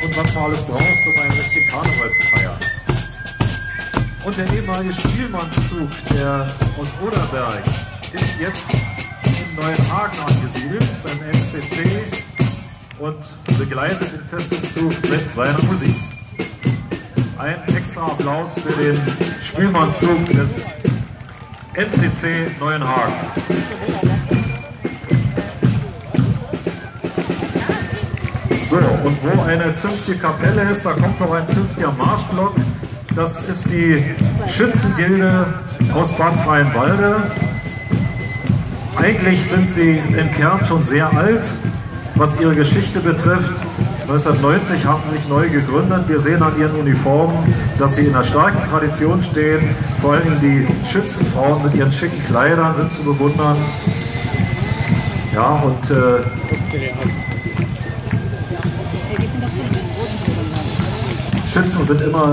und was man alles braucht, um einen richtigen Karneval zu feiern. Und der ehemalige Spielmannszug, der aus Oderberg, ist jetzt in Neuenhagen angesiedelt, beim MCC, und begleitet den Festumzug mit seiner Musik. Ein extra Applaus für den Spielmannszug des MCC Neuenhagen. So, und wo eine zünftige Kapelle ist, da kommt noch ein zünftiger Marschblock. Das ist die Schützengilde aus Bad Freienwalde. Eigentlich sind sie im Kern schon sehr alt, was ihre Geschichte betrifft. 1990 haben sie sich neu gegründet. Wir sehen an ihren Uniformen, dass sie in einer starken Tradition stehen. Vor allem die Schützenfrauen mit ihren schicken Kleidern sind zu bewundern. Ja, und Schützen sind immer